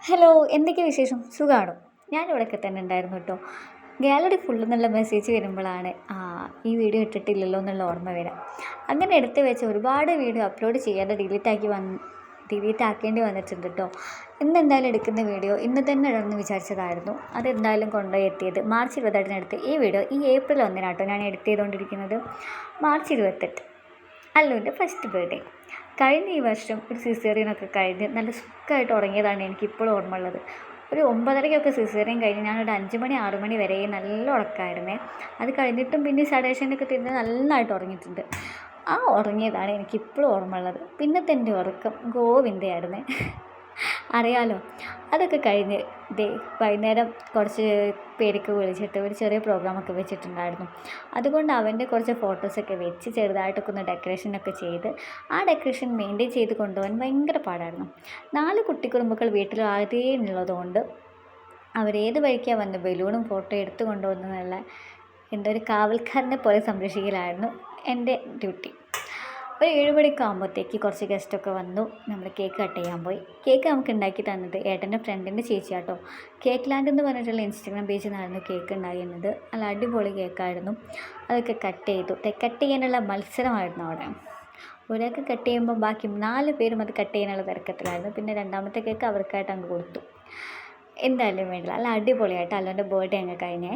Hello, എന്തൊക്കെ വിശേഷം? സുഖമാണോ? ഞാനിവിടെയൊക്കെ തന്നെ ഉണ്ടായിരുന്നു കേട്ടോ. ഗാലറി ഫുള്ള് എന്നുള്ള മെസ്സേജ് വരുമ്പോഴാണ് ഈ വീഡിയോ ഇട്ടിട്ടില്ലല്ലോ എന്നുള്ള ഓർമ്മ വരാം. അങ്ങനെ എടുത്ത് വെച്ച ഒരുപാട് വീഡിയോ അപ്ലോഡ് ചെയ്യാതെ ഡിലീറ്റ് ആക്കേണ്ടി വന്നിട്ടുണ്ട് കേട്ടോ. ഇന്നെന്തായാലും എടുക്കുന്ന വീഡിയോ ഇന്ന് തന്നെ ഇടണമെന്ന് വിചാരിച്ചതായിരുന്നു. അതെന്തായാലും കൊണ്ടുപോയി എത്തിയത് മാർച്ച് 28 എടുത്ത് ഈ വീഡിയോ ഈ ഏപ്രിൽ 1 കേട്ടോ ഞാൻ എഡിറ്റ് ചെയ്തുകൊണ്ടിരിക്കുന്നത്. മാർച്ച് 28 അല്ലുവിൻ്റെ ഫസ്റ്റ് ബർത്ത്ഡേ. കഴിഞ്ഞ ഈ വർഷം ഒരു സിസേറിയനൊക്കെ കഴിഞ്ഞ് നല്ല സുഖമായിട്ട് ഉറങ്ങിയതാണ് എനിക്കിപ്പോഴും ഓർമ്മ ഉള്ളത്. ഒരു 9:30 സിസേറിയൻ കഴിഞ്ഞ് ഞാനൊരു 5 മണി 6 മണി വരെ നല്ല ഉറക്കമായിരുന്നേ. അത് കഴിഞ്ഞിട്ടും പിന്നെ സഡേഷനൊക്കെ തിരിഞ്ഞ് നന്നായിട്ട് ഉറങ്ങിയിട്ടുണ്ട്. ആ ഉറങ്ങിയതാണ് എനിക്കിപ്പോഴും ഓർമ്മ ഉള്ളത്. പിന്നത്തെ എൻ്റെ ഉറക്കം ഗോവിന്ദയായിരുന്നേ. അറിയാലോ. അതൊക്കെ കഴിഞ്ഞ് വൈകുന്നേരം കുറച്ച് പേരൊക്കെ വിളിച്ചിട്ട് ഒരു ചെറിയ പ്രോഗ്രാമൊക്കെ വെച്ചിട്ടുണ്ടായിരുന്നു. അതുകൊണ്ട് അവൻ്റെ കുറച്ച് ഫോട്ടോസൊക്കെ വെച്ച് ചെറുതായിട്ടൊക്കെ ഒന്ന് ഡെക്കറേഷനൊക്കെ ചെയ്ത് ആ ഡെക്കറേഷൻ മെയിൻറ്റെയിൻ ചെയ്ത് കൊണ്ടുപോകാൻ ഭയങ്കര പാടായിരുന്നു. 4 കുട്ടിക്കുടുംബങ്ങൾ വീട്ടിൽ ആദ്യമേ ഉള്ളതുകൊണ്ട് അവരേത് വഴിക്കാണ് വന്ന് ബലൂണും ഫോട്ടോ എടുത്ത് കൊണ്ടുപോകുന്നതെന്നുള്ള എൻ്റെ ഒരു കാവൽക്കാരനെ പോലെ സംരക്ഷിക്കലായിരുന്നു എൻ്റെ ഡ്യൂട്ടി. ഒരു 7 മണിയൊക്കെ ആകുമ്പോഴത്തേക്ക് കുറച്ച് ഗസ്റ്റൊക്കെ വന്നു. നമ്മൾ കേക്ക് കട്ട് ചെയ്യാൻ പോയി. കേക്ക് നമുക്ക് ഉണ്ടാക്കി തന്നത് ഏട്ടൻ്റെ ഫ്രണ്ടിൻ്റെ ചേച്ചിയാട്ടോ. കേക്ക് ലാൻഡ് എന്ന് പറഞ്ഞിട്ടുള്ള ഇൻസ്റ്റാഗ്രാം പേജിൽ നിന്നായിരുന്നു കേക്ക് ഉണ്ടായിരുന്നത്. നല്ല അടിപൊളി കേക്കായിരുന്നു. അതൊക്കെ കട്ട് ചെയ്തു. കട്ട് ചെയ്യാനുള്ള മത്സരമായിരുന്നു അവിടെ. ഒരാൾക്ക് കട്ട് ചെയ്യുമ്പോൾ ബാക്കി 4 പേരും അത് കട്ട് ചെയ്യാനുള്ള തിരക്കത്തിലായിരുന്നു. പിന്നെ രണ്ടാമത്തെ കേക്ക് അവർക്കായിട്ട് അങ്ങ് കൊടുത്തു. എന്തായാലും വേണ്ടില്ല, നല്ല അടിപൊളിയായിട്ട് അല്ലുവിൻ്റെ ബർത്ത്ഡേ അങ്ങ് കഴിഞ്ഞേ.